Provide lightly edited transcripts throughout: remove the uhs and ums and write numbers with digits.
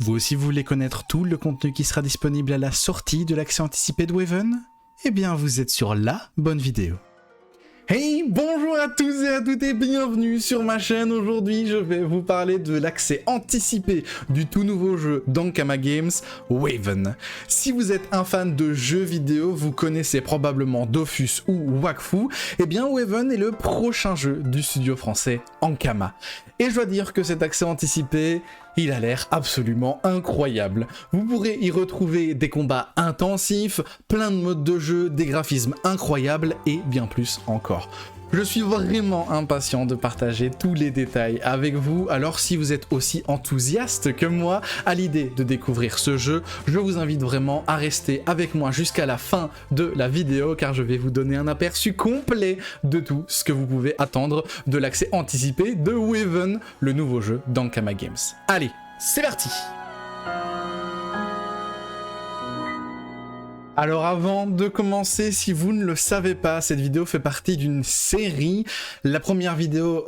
Vous aussi voulez connaître tout le contenu qui sera disponible à la sortie de l'accès anticipé de Waven? Eh bien vous êtes sur la bonne vidéo. Hey, bonjour à tous et à toutes et bienvenue sur ma chaîne. Aujourd'hui, je vais vous parler de l'accès anticipé du tout nouveau jeu d'Ankama Games, Waven. Si vous êtes un fan de jeux vidéo, vous connaissez probablement Dofus ou Wakfu, eh bien Waven est le prochain jeu du studio français Ankama. Et je dois dire que cet accès anticipé, il a l'air absolument incroyable. Vous pourrez y retrouver des combats intensifs, plein de modes de jeu, des graphismes incroyables et bien plus encore. Je suis vraiment impatient de partager tous les détails avec vous, alors si vous êtes aussi enthousiaste que moi à l'idée de découvrir ce jeu, je vous invite vraiment à rester avec moi jusqu'à la fin de la vidéo car je vais vous donner un aperçu complet de tout ce que vous pouvez attendre de l'accès anticipé de Waven, le nouveau jeu d'Ankama Games. Allez, c'est parti! Alors avant de commencer, si vous ne le savez pas, cette vidéo fait partie d'une série. La première vidéo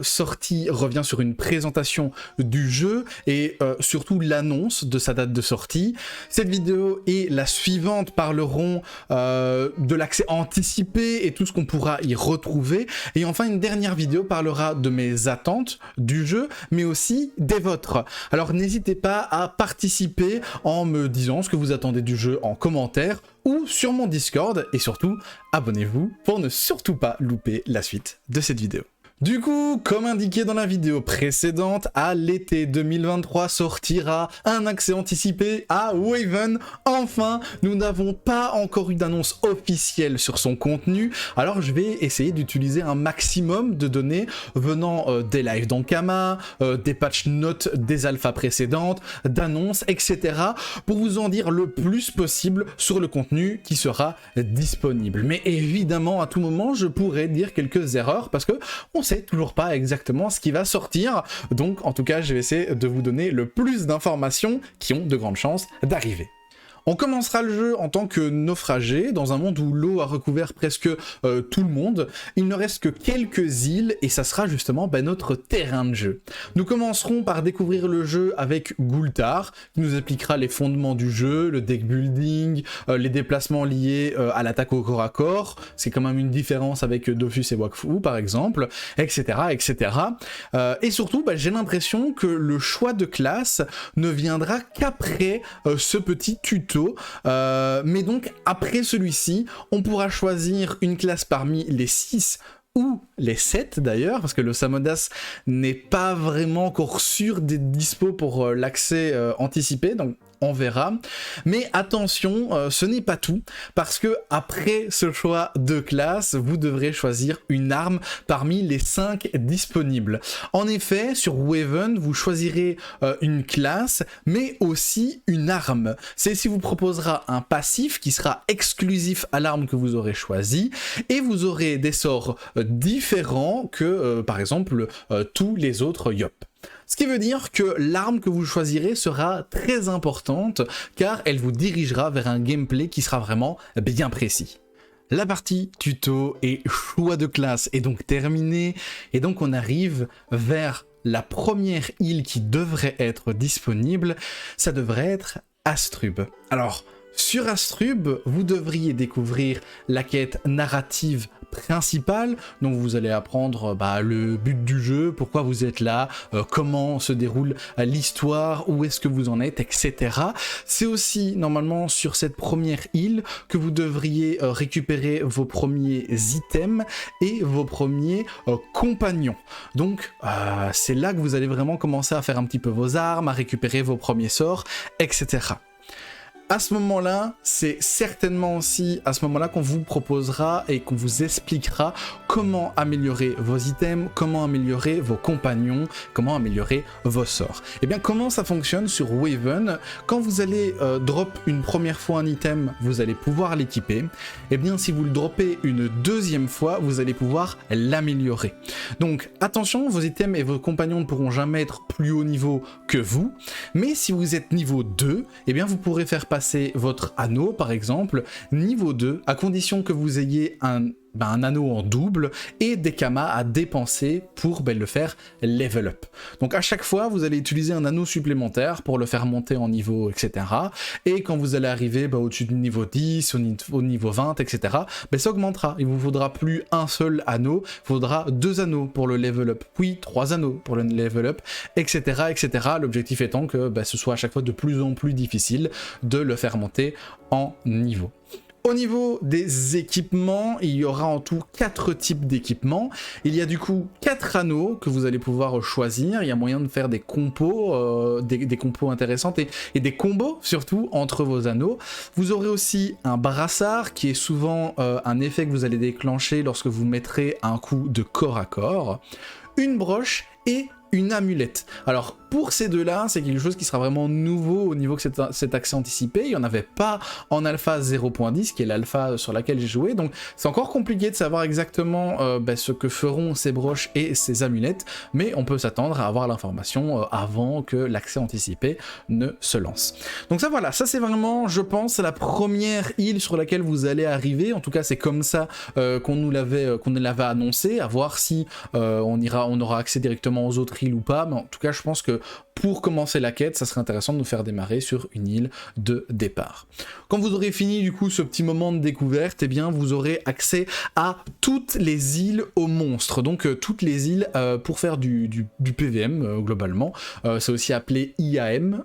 sortie revient sur une présentation du jeu et surtout l'annonce de sa date de sortie. Cette vidéo et la suivante parleront de l'accès anticipé et tout ce qu'on pourra y retrouver. Et enfin une dernière vidéo parlera de mes attentes du jeu, mais aussi des vôtres. Alors n'hésitez pas à participer en me disant ce que vous attendez du jeu en commentaire ou sur mon Discord, et surtout, abonnez-vous pour ne surtout pas louper la suite de cette vidéo. Du coup, comme indiqué dans la vidéo précédente, à l'été 2023 sortira un accès anticipé à Waven. Enfin, nous n'avons pas encore eu d'annonce officielle sur son contenu, alors je vais essayer d'utiliser un maximum de données venant des lives d'Ankama, des patch notes des alphas précédentes, d'annonces, etc. pour vous en dire le plus possible sur le contenu qui sera disponible. Mais évidemment, à tout moment, je pourrais dire quelques erreurs parce que on sait toujours pas exactement ce qui va sortir, donc en tout cas je vais essayer de vous donner le plus d'informations qui ont de grandes chances d'arriver. On commencera le jeu en tant que naufragé, dans un monde où l'eau a recouvert presque tout le monde. Il ne reste que quelques îles et ça sera justement notre terrain de jeu. Nous commencerons par découvrir le jeu avec Gultar, qui nous expliquera les fondements du jeu, le deck building, les déplacements liés à l'attaque au corps à corps. C'est quand même une différence avec Dofus et Wakfu par exemple, etc. etc. Et surtout, j'ai l'impression que le choix de classe ne viendra qu'après ce petit tuto. Mais donc après celui-ci, on pourra choisir une classe parmi les 6 ou les 7 d'ailleurs, parce que le Samodas n'est pas vraiment encore sûr d'être dispo pour l'accès anticipé, donc on verra. Mais attention, ce n'est pas tout, parce que après ce choix de classe, vous devrez choisir une arme parmi les 5 disponibles. En effet, sur Waven, vous choisirez une classe, mais aussi une arme. Celle-ci vous proposera un passif qui sera exclusif à l'arme que vous aurez choisie, et vous aurez des sorts différents que, par exemple, tous les autres Yop. Ce qui veut dire que l'arme que vous choisirez sera très importante car elle vous dirigera vers un gameplay qui sera vraiment bien précis. La partie tuto et choix de classe est donc terminée et donc on arrive vers la première île qui devrait être disponible, ça devrait être Astrub. Alors, sur Astrub, vous devriez découvrir la quête narrative principale, donc vous allez apprendre le but du jeu, pourquoi vous êtes là, comment se déroule l'histoire, où est-ce que vous en êtes, etc. C'est aussi normalement sur cette première île que vous devriez récupérer vos premiers items et vos premiers compagnons. Donc c'est là que vous allez vraiment commencer à faire un petit peu vos armes, à récupérer vos premiers sorts, etc. À ce moment-là, c'est certainement aussi à ce moment-là qu'on vous proposera et qu'on vous expliquera comment améliorer vos items, comment améliorer vos compagnons, comment améliorer vos sorts. Et bien comment ça fonctionne sur Waven? Quand vous allez drop une première fois un item, vous allez pouvoir l'équiper. Et bien si vous le droppez une deuxième fois, vous allez pouvoir l'améliorer. Donc attention, vos items et vos compagnons ne pourront jamais être plus haut niveau que vous. Mais si vous êtes niveau 2, et bien vous pourrez faire passer votre anneau par exemple niveau 2 à condition que vous ayez un un anneau en double et des kamas à dépenser pour le faire level up. Donc à chaque fois, vous allez utiliser un anneau supplémentaire pour le faire monter en niveau, etc. Et quand vous allez arriver au-dessus du niveau 10, au niveau 20, etc., ça augmentera. Il vous faudra plus un seul anneau, il faudra 2 anneaux pour le level up, puis 3 anneaux pour le level up, etc. etc. L'objectif étant que ce soit à chaque fois de plus en plus difficile de le faire monter en niveau. Au niveau des équipements, il y aura en tout 4 types d'équipements. Il y a du coup 4 anneaux que vous allez pouvoir choisir. Il y a moyen de faire des compos, des compos intéressantes et des combos surtout entre vos anneaux. Vous aurez aussi un brassard qui est souvent un effet que vous allez déclencher lorsque vous mettrez un coup de corps à corps. Une broche et une amulette. Alors pour ces deux-là, c'est quelque chose qui sera vraiment nouveau au niveau que cet accès anticipé. Il n'y en avait pas en alpha 0.10, qui est l'alpha sur laquelle j'ai joué, donc c'est encore compliqué de savoir exactement ce que feront ces broches et ces amulettes, mais on peut s'attendre à avoir l'information avant que l'accès anticipé ne se lance. Donc ça voilà, ça c'est vraiment, je pense, la première île sur laquelle vous allez arriver. En tout cas c'est comme ça qu'on nous l'avait annoncé, à voir si on aura accès directement aux autres îles ou pas, mais en tout cas je pense que pour commencer la quête, ça serait intéressant de nous faire démarrer sur une île de départ. Quand vous aurez fini du coup ce petit moment de découverte, eh bien vous aurez accès à toutes les îles aux monstres, donc toutes les îles pour faire du PVM globalement. C'est aussi appelé IAM,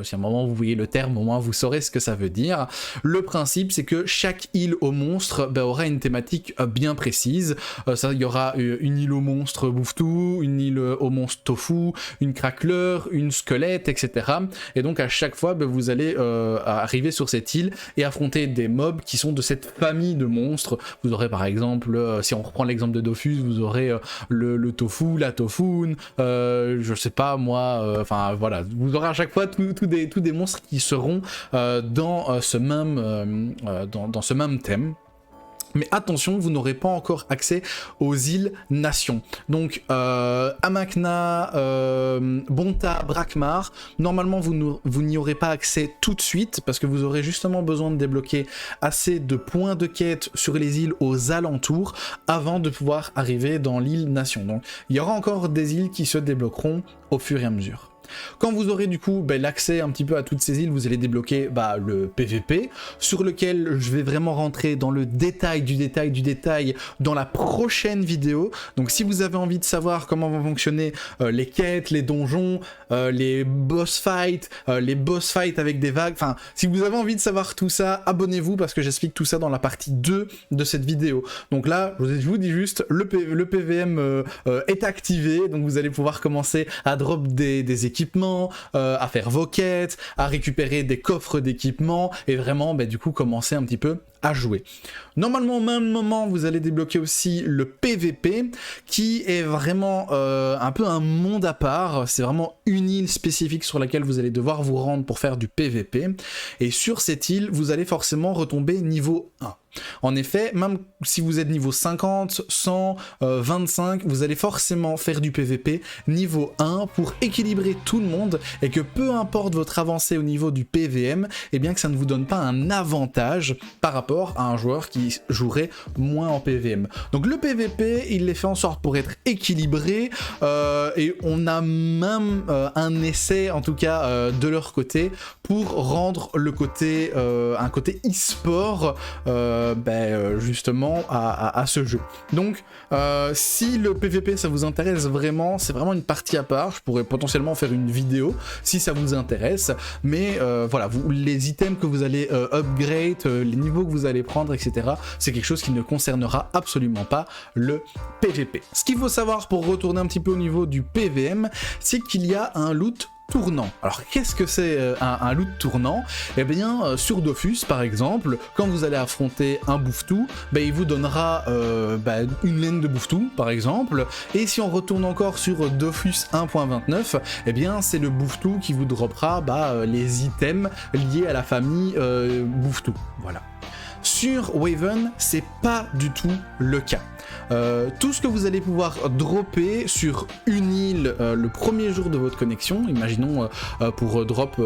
si à un moment vous voyez le terme, au moins vous saurez ce que ça veut dire. Le principe c'est que chaque île aux monstres aura une thématique bien précise. Il y aura une île aux monstres bouffe-tout, une île aux monstres tofu, une craqueleur, une squelette, etc. Et donc à chaque fois, vous allez arriver sur cette île et affronter des mobs qui sont de cette famille de monstres. Vous aurez par exemple, si on reprend l'exemple de Dofus, vous aurez le tofu, la tofoun, je sais pas moi, enfin voilà, vous aurez à chaque fois tous des monstres qui seront dans ce même thème. Mais attention, vous n'aurez pas encore accès aux îles nations. Donc Amakna, Bonta, Brakmar, normalement vous n'y aurez pas accès tout de suite parce que vous aurez justement besoin de débloquer assez de points de quête sur les îles aux alentours avant de pouvoir arriver dans l'île nation. Donc il y aura encore des îles qui se débloqueront au fur et à mesure. Quand vous aurez du coup l'accès un petit peu à toutes ces îles, vous allez débloquer le PVP, sur lequel je vais vraiment rentrer dans le détail du détail dans la prochaine vidéo. Donc si vous avez envie de savoir comment vont fonctionner les quêtes, les donjons, les boss fights avec des vagues, enfin si vous avez envie de savoir tout ça, abonnez-vous parce que j'explique tout ça dans la partie 2 de cette vidéo. Donc là, je vous dis juste, le PVM est activé, donc vous allez pouvoir commencer à drop des équipements, à faire vos quêtes, à récupérer des coffres d'équipements et vraiment du coup commencer un petit peu à jouer. Normalement au même moment vous allez débloquer aussi le PVP qui est vraiment un peu un monde à part. C'est vraiment une île spécifique sur laquelle vous allez devoir vous rendre pour faire du PVP et sur cette île vous allez forcément retomber niveau 1. En effet, même si vous êtes niveau 50, 100, 25, vous allez forcément faire du PVP niveau 1 pour équilibrer tout le monde et que peu importe votre avancée au niveau du PVM, et bien que ça ne vous donne pas un avantage par rapport à un joueur qui jouerait moins en PVM. Donc le PVP, il est fait en sorte pour être équilibré et on a même un essai en tout cas de leur côté pour rendre le côté un côté e-sport justement à ce jeu. Donc si le PVP ça vous intéresse vraiment, c'est vraiment une partie à part. Je pourrais potentiellement faire une vidéo si ça vous intéresse, mais voilà, les items que vous allez upgrade, les niveaux que vous allez prendre, etc., c'est quelque chose qui ne concernera absolument pas le PVP. Ce qu'il faut savoir pour retourner un petit peu au niveau du PVM, c'est qu'il y a un loot tournant. Alors qu'est-ce que c'est un loot tournant? Eh bien sur Dofus par exemple, quand vous allez affronter un bouffe-tout, il vous donnera une laine de bouffe-tout par exemple, et si on retourne encore sur Dofus 1.29, eh bien c'est le bouffe-tout qui vous droppera les items liés à la famille bouffe-tout. Voilà. Sur Waven, c'est pas du tout le cas. Tout ce que vous allez pouvoir dropper sur une île le premier jour de votre connexion, imaginons pour drop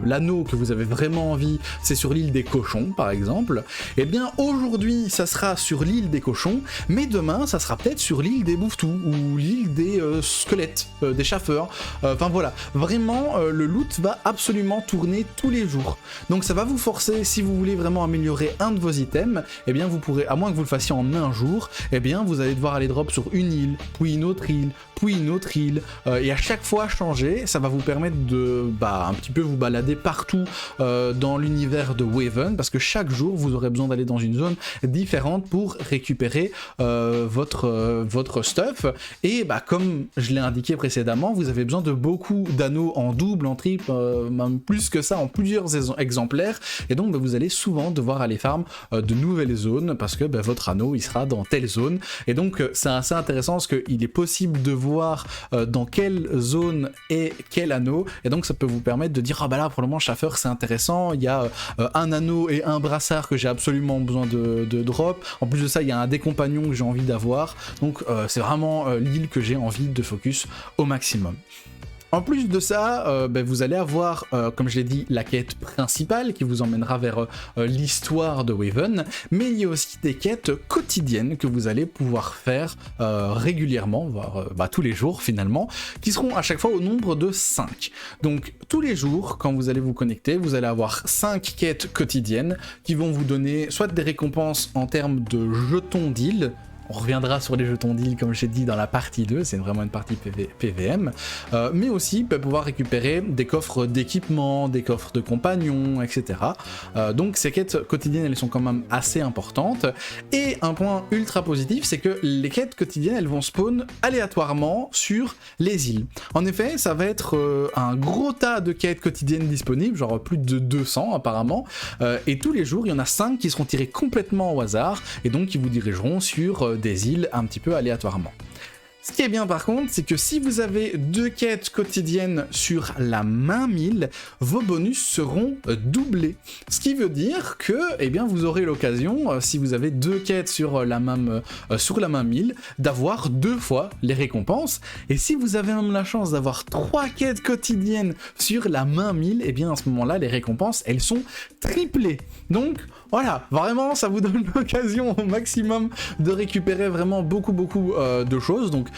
l'anneau que vous avez vraiment envie, c'est sur l'île des cochons par exemple, et bien aujourd'hui ça sera sur l'île des cochons, mais demain ça sera peut-être sur l'île des bouffetous ou l'île des squelettes, des chaffeurs, enfin voilà, vraiment le loot va absolument tourner tous les jours, donc ça va vous forcer, si vous voulez vraiment améliorer un de vos items, et bien vous pourrez, à moins que vous le fassiez en un jour, eh bien vous allez devoir aller drop sur une île, puis une autre île, puis une autre île, et à chaque fois changer, ça va vous permettre de un petit peu vous balader partout dans l'univers de Waven, parce que chaque jour vous aurez besoin d'aller dans une zone différente pour récupérer votre stuff, et comme je l'ai indiqué précédemment, vous avez besoin de beaucoup d'anneaux en double, en triple, même plus que ça, en plusieurs exemplaires, et donc vous allez souvent devoir aller farm de nouvelles zones, parce que votre anneau il sera dans telle zone, et donc c'est assez intéressant parce qu'il est possible de voir dans quelle zone est quel anneau, et donc ça peut vous permettre de dire ah bah là pour le moment Schaffer c'est intéressant, il y a un anneau et un brassard que j'ai absolument besoin de drop, en plus de ça il y a un des compagnons que j'ai envie d'avoir, donc c'est vraiment l'île que j'ai envie de focus au maximum. En plus de ça, vous allez avoir, comme je l'ai dit, la quête principale qui vous emmènera vers l'histoire de Waven, mais il y a aussi des quêtes quotidiennes que vous allez pouvoir faire régulièrement, voire tous les jours finalement, qui seront à chaque fois au nombre de 5. Donc tous les jours, quand vous allez vous connecter, vous allez avoir 5 quêtes quotidiennes qui vont vous donner soit des récompenses en termes de jetons d'île. On reviendra sur les jetons d'île comme j'ai dit dans la partie 2, c'est vraiment une partie PVM, mais aussi pouvoir récupérer des coffres d'équipement, des coffres de compagnons, etc. Donc ces quêtes quotidiennes elles sont quand même assez importantes, et un point ultra positif c'est que les quêtes quotidiennes elles vont spawn aléatoirement sur les îles. En effet ça va être un gros tas de quêtes quotidiennes disponibles, genre plus de 200 apparemment, et tous les jours il y en a 5 qui seront tirés complètement au hasard, et donc qui vous dirigeront sur des îles un petit peu aléatoirement. Ce qui est bien par contre, c'est que si vous avez 2 quêtes quotidiennes sur la même île, vos bonus seront doublés. Ce qui veut dire que, vous aurez l'occasion, si vous avez 2 quêtes sur la même île, d'avoir 2 fois les récompenses. Et si vous avez même la chance d'avoir 3 quêtes quotidiennes sur la même île, à ce moment-là, les récompenses, elles sont triplées. Donc, voilà, vraiment, ça vous donne l'occasion au maximum de récupérer vraiment beaucoup de choses. Donc,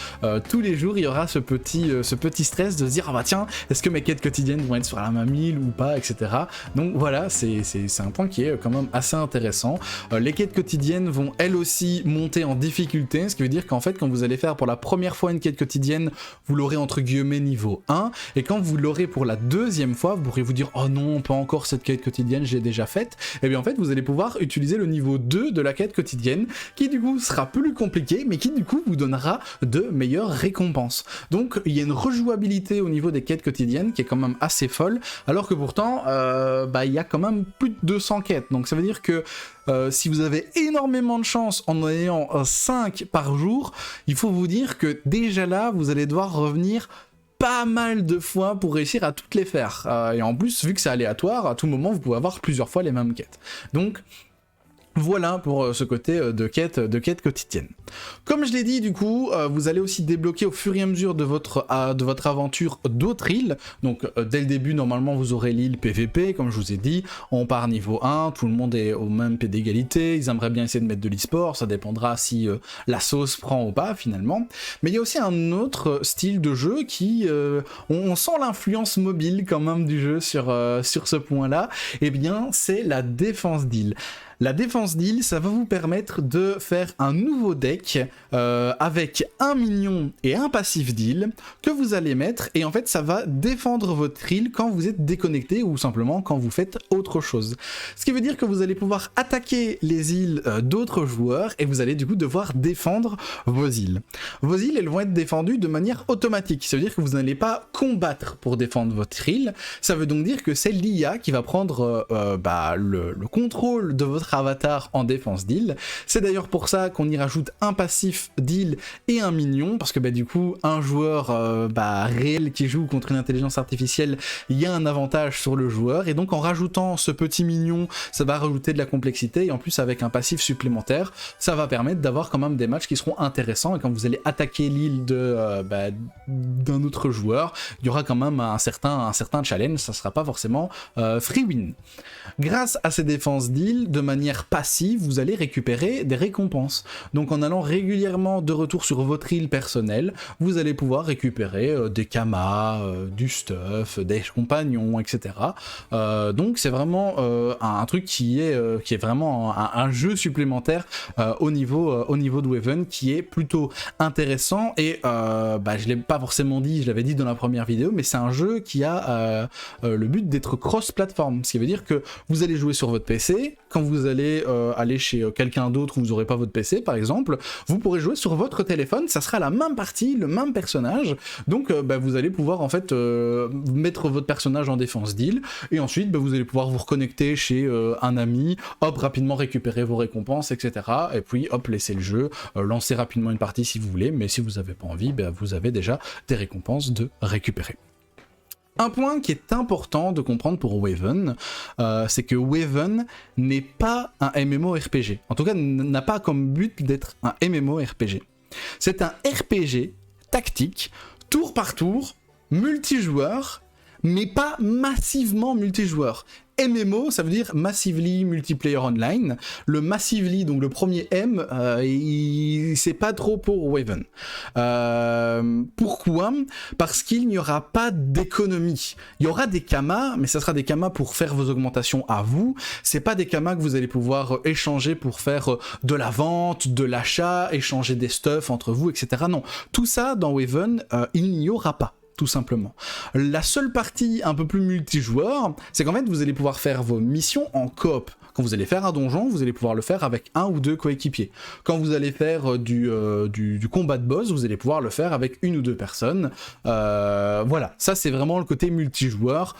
tous les jours, il y aura ce petit stress de se dire, ah bah tiens, est-ce que mes quêtes quotidiennes vont être sur la même île ou pas, etc. Donc voilà, c'est un point qui est quand même assez intéressant. Les quêtes quotidiennes vont elles aussi monter en difficulté, ce qui veut dire qu'en fait, quand vous allez faire pour la première fois une quête quotidienne, vous l'aurez entre guillemets niveau 1, et quand vous l'aurez pour la deuxième fois, vous pourrez vous dire, oh non, pas encore cette quête quotidienne, j'ai déjà faite. Et bien en fait, vous allez pouvoir utiliser le niveau 2 de la quête quotidienne, qui du coup sera plus compliqué, mais qui du coup vous donnera de meilleures récompenses. Donc il y a une rejouabilité au niveau des quêtes quotidiennes qui est quand même assez folle, alors que pourtant il y a quand même plus de 200 quêtes. Donc ça veut dire que si vous avez énormément de chance en ayant 5 par jour, il faut vous dire que déjà là, vous allez devoir revenir pas mal de fois pour réussir à toutes les faire. Et en plus, vu que c'est aléatoire, à tout moment, vous pouvez avoir plusieurs fois les mêmes quêtes. Donc, voilà pour ce côté de quête quotidienne. Comme je l'ai dit, du coup, vous allez aussi débloquer au fur et à mesure de votre aventure d'autres îles. Donc, dès le début, normalement, vous aurez l'île PVP, comme je vous ai dit. On part niveau 1, tout le monde est au même pied d'égalité. Ils aimeraient bien essayer de mettre de l'e-sport, ça dépendra si la sauce prend ou pas, finalement. Mais il y a aussi un autre style de jeu qui... on sent l'influence mobile, quand même, du jeu sur ce point-là. C'est la défense d'île. La défense d'île, ça va vous permettre de faire un nouveau deck avec un minion et un passif d'île que vous allez mettre, et en fait ça va défendre votre île quand vous êtes déconnecté ou simplement quand vous faites autre chose. Ce qui veut dire que vous allez pouvoir attaquer les îles d'autres joueurs et vous allez du coup devoir défendre vos îles. Vos îles, elles vont être défendues de manière automatique, ça veut dire que vous n'allez pas combattre pour défendre votre île, ça veut donc dire que c'est l'IA qui va prendre le contrôle de votre avatar en défense d'île. C'est d'ailleurs pour ça qu'on y rajoute un passif d'heal et un minion, parce que du coup, un joueur réel qui joue contre une intelligence artificielle, il y a un avantage sur le joueur, et donc en rajoutant ce petit minion, ça va rajouter de la complexité, et en plus avec un passif supplémentaire, ça va permettre d'avoir quand même des matchs qui seront intéressants, et quand vous allez attaquer l'île d'un autre joueur, il y aura quand même un certain challenge, ça sera pas forcément free win. Grâce à ces défenses d'île, de manière passive, vous allez récupérer des récompenses. Donc en allant régulièrement de retour sur votre île personnelle, vous allez pouvoir récupérer des kamas, du stuff, des compagnons, etc. Donc c'est vraiment un truc qui est vraiment un jeu supplémentaire au niveau de Waven, qui est plutôt intéressant, et je l'ai pas forcément dit, je l'avais dit dans la première vidéo, mais c'est un jeu qui a le but d'être cross-platform, ce qui veut dire que vous allez jouer sur votre PC, quand vous allez aller chez quelqu'un d'autre où vous n'aurez pas votre PC par exemple, vous pourrez jouer sur votre téléphone, ça sera la même partie, le même personnage, donc vous allez pouvoir en fait mettre votre personnage en défense d'île, et ensuite vous allez pouvoir vous reconnecter chez un ami, hop, rapidement récupérer vos récompenses, etc. Et puis hop, laisser le jeu, lancer rapidement une partie si vous voulez, mais si vous n'avez pas envie, vous avez déjà des récompenses de récupérer. Un point qui est important de comprendre pour Waven, c'est que Waven n'est pas un MMORPG. En tout cas, n'a pas comme but d'être un MMORPG. C'est un RPG tactique, tour par tour, multijoueur, mais pas massivement multijoueur. MMO, ça veut dire Massively Multiplayer Online. Le Massively, donc le premier M, c'est pas trop pour Waven. Pourquoi ? Parce qu'il n'y aura pas d'économie. Il y aura des kamas, mais ça sera des kamas pour faire vos augmentations à vous. C'est pas des kamas que vous allez pouvoir échanger pour faire de la vente, de l'achat, échanger des stuff entre vous, etc. Non, tout ça dans Waven, il n'y aura pas. Tout simplement. La seule partie un peu plus multijoueur, c'est qu'en fait vous allez pouvoir faire vos missions en coop. Quand vous allez faire un donjon, vous allez pouvoir le faire avec un ou deux coéquipiers. Quand vous allez faire du combat de boss, vous allez pouvoir le faire avec une ou deux personnes. Voilà, ça c'est vraiment le côté multijoueur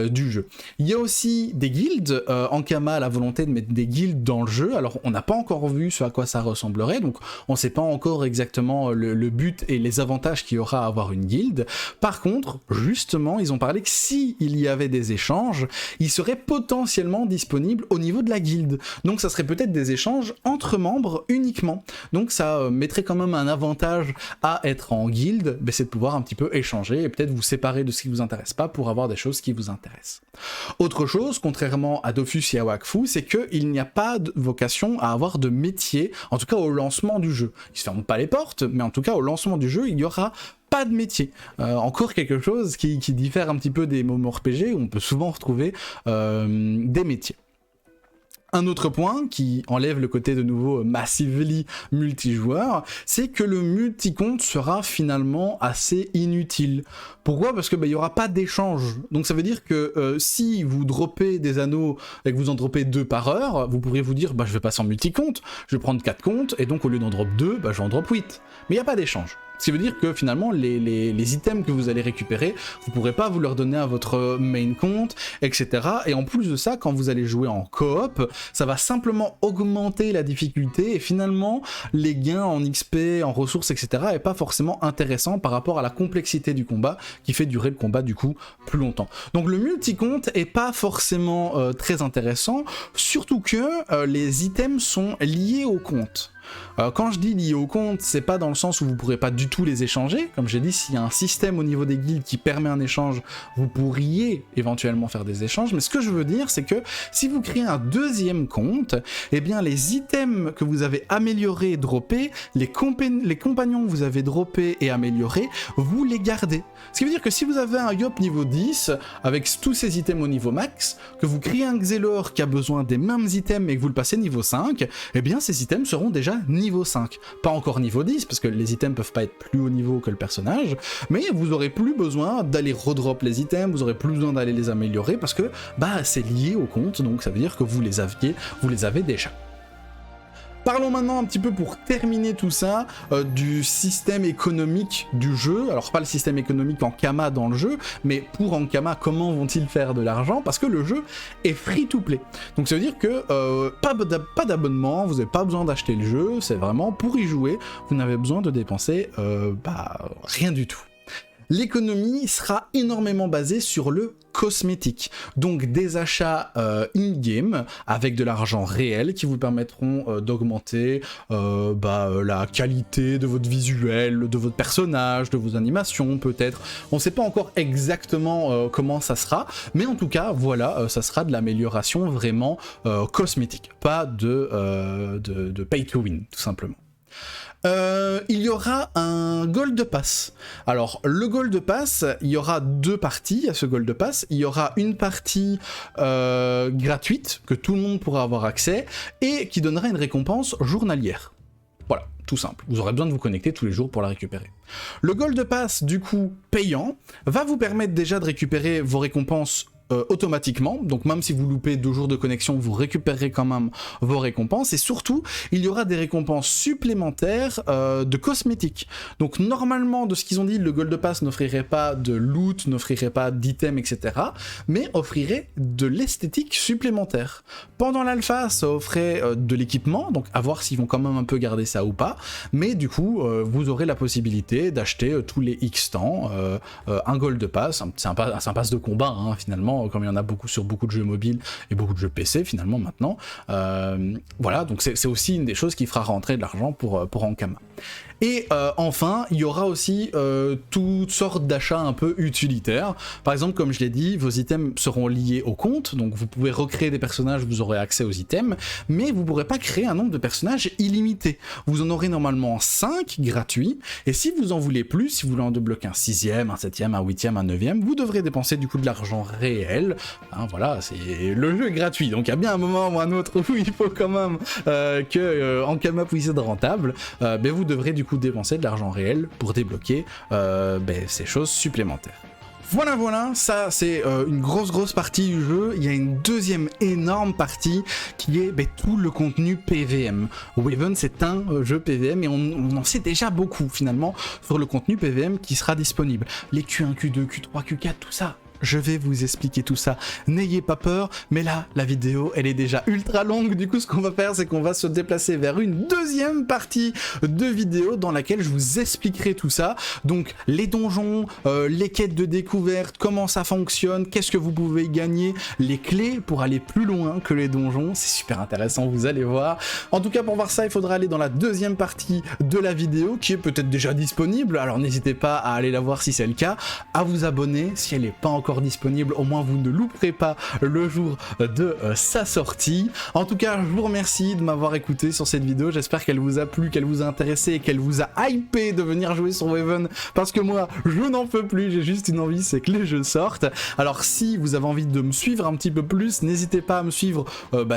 du jeu. Il y a aussi des guildes. Ankama a la volonté de mettre des guildes dans le jeu. Alors on n'a pas encore vu ce à quoi ça ressemblerait, donc on ne sait pas encore exactement le but et les avantages qu'il y aura à avoir une guilde. Par contre, justement, ils ont parlé que s'il y avait des échanges, ils seraient potentiellement disponibles au niveau de la guilde. Donc ça serait peut-être des échanges entre membres uniquement. Donc ça mettrait quand même un avantage à être en guilde, c'est de pouvoir un petit peu échanger et peut-être vous séparer de ce qui vous intéresse pas pour avoir des choses qui vous intéressent. Autre chose, contrairement à Dofus et à Wakfu, c'est qu'il n'y a pas de vocation à avoir de métier, en tout cas au lancement du jeu. Ils se ferment pas les portes, mais en tout cas au lancement du jeu, il y aura pas de métier. Encore quelque chose qui diffère un petit peu des MMORPG où on peut souvent retrouver des métiers. Un autre point qui enlève le côté de nouveau massively multijoueur, c'est que le multicompte sera finalement assez inutile. Pourquoi ? Parce que il y aura pas d'échange. Donc ça veut dire que si vous droppez des anneaux et que vous en droppez 2 par heure, vous pourriez vous dire je vais passer en multicompte, je vais prendre 4 comptes et donc au lieu d'en drop 2, j'en drop 8. Mais il n'y a pas d'échange. Ce qui veut dire que finalement les items que vous allez récupérer, vous pourrez pas vous leur donner à votre main compte, etc. Et en plus de ça, quand vous allez jouer en coop, ça va simplement augmenter la difficulté et finalement les gains en XP, en ressources, etc. est pas forcément intéressant par rapport à la complexité du combat qui fait durer le combat du coup plus longtemps. Donc le multi-compte est pas forcément très intéressant, surtout que les items sont liés au compte. Quand je dis lié au compte, c'est pas dans le sens où vous pourrez pas du tout les échanger. Comme j'ai dit, s'il y a un système au niveau des guildes qui permet un échange, vous pourriez éventuellement faire des échanges. Mais ce que je veux dire, c'est que si vous créez un deuxième compte, eh bien les items que vous avez améliorés et droppés, les compagnons que vous avez droppés et améliorés, vous les gardez. Ce qui veut dire que si vous avez un Yop niveau 10, avec tous ces items au niveau max, que vous créez un Xelor qui a besoin des mêmes items et que vous le passez niveau 5, eh bien ces items seront déjà niveau 5. Pas encore niveau 10, parce que les items peuvent pas être plus haut niveau que le personnage, mais vous aurez plus besoin d'aller redrop les items, vous aurez plus besoin d'aller les améliorer, parce que c'est lié au compte, donc ça veut dire que vous les avez déjà. Parlons maintenant un petit peu pour terminer tout ça du système économique du jeu. Alors pas le système économique Ankama dans le jeu, mais pour Ankama, comment vont-ils faire de l'argent? Parce que le jeu est free to play. Donc ça veut dire que pas d'abonnement, vous n'avez pas besoin d'acheter le jeu, c'est vraiment pour y jouer, vous n'avez besoin de dépenser rien du tout. L'économie sera énormément basée sur le cosmétique, donc des achats in-game avec de l'argent réel qui vous permettront d'augmenter la qualité de votre visuel, de votre personnage, de vos animations peut-être. On ne sait pas encore exactement comment ça sera, mais en tout cas voilà, ça sera de l'amélioration vraiment cosmétique, pas de pay to win tout simplement. Il y aura un Gold Pass. Alors, le Gold Pass, il y aura deux parties à ce Gold Pass. Il y aura une partie gratuite, que tout le monde pourra avoir accès, et qui donnera une récompense journalière. Voilà, tout simple. Vous aurez besoin de vous connecter tous les jours pour la récupérer. Le Gold Pass, du coup, payant, va vous permettre déjà de récupérer vos récompenses automatiquement, donc même si vous loupez 2 jours de connexion, vous récupérerez quand même vos récompenses, et surtout, il y aura des récompenses supplémentaires de cosmétiques. Donc normalement, de ce qu'ils ont dit, le Gold Pass n'offrirait pas de loot, n'offrirait pas d'items, etc., mais offrirait de l'esthétique supplémentaire. Pendant l'alpha, ça offrait de l'équipement, donc à voir s'ils vont quand même un peu garder ça ou pas, mais du coup, vous aurez la possibilité d'acheter tous les X temps un Gold Pass, c'est un pass de combat, hein, finalement, comme il y en a beaucoup sur beaucoup de jeux mobiles et beaucoup de jeux PC finalement maintenant. Voilà, donc c'est aussi une des choses qui fera rentrer de l'argent pour Ankama. Et enfin, il y aura aussi toutes sortes d'achats un peu utilitaires. Par exemple, comme je l'ai dit, vos items seront liés au compte, donc vous pouvez recréer des personnages, vous aurez accès aux items, mais vous ne pourrez pas créer un nombre de personnages illimité. Vous en aurez normalement 5 gratuits, et si vous en voulez plus, si vous voulez en débloquer un 6e, un 7e, un 8e, un 9e, vous devrez dépenser du coup de l'argent réel. Hein, voilà, le jeu est gratuit, donc il y a bien un moment ou un autre où il faut quand même que Ankama puisse être rentable, mais vous devrez du coup dépenser de l'argent réel pour débloquer ces choses supplémentaires. Voilà, ça c'est une grosse partie du jeu. Il y a une deuxième énorme partie qui est tout le contenu PVM. Waven, c'est un jeu PVM et on en sait déjà beaucoup finalement sur le contenu PVM qui sera disponible. Les Q1, Q2, Q3, Q4, tout ça. Je vais vous expliquer tout ça, n'ayez pas peur, mais là, la vidéo, elle est déjà ultra longue, du coup, ce qu'on va faire, c'est qu'on va se déplacer vers une deuxième partie de vidéo dans laquelle je vous expliquerai tout ça, donc les donjons, les quêtes de découverte, comment ça fonctionne, qu'est-ce que vous pouvez gagner, les clés pour aller plus loin que les donjons, c'est super intéressant, vous allez voir. En tout cas, pour voir ça, il faudra aller dans la deuxième partie de la vidéo, qui est peut-être déjà disponible, alors n'hésitez pas à aller la voir si c'est le cas, à vous abonner si elle n'est pas encore disponible, au moins vous ne louperez pas le jour de sa sortie. En tout cas, je vous remercie de m'avoir écouté sur cette vidéo, j'espère qu'elle vous a plu, qu'elle vous a intéressé et qu'elle vous a hypé de venir jouer sur Waven, parce que moi, je n'en peux plus, j'ai juste une envie, c'est que les jeux sortent. Alors si vous avez envie de me suivre un petit peu plus, n'hésitez pas à me suivre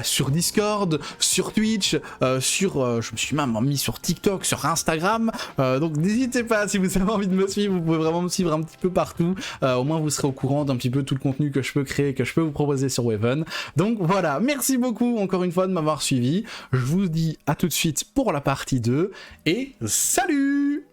sur Discord, sur Twitch, je me suis même mis sur TikTok, sur Instagram, donc n'hésitez pas, si vous avez envie de me suivre, vous pouvez vraiment me suivre un petit peu partout, au moins vous serez au courant d'un petit peu tout le contenu que je peux créer, que je peux vous proposer sur Waven. Donc voilà, merci beaucoup encore une fois de m'avoir suivi. Je vous dis à tout de suite pour la partie 2 et salut!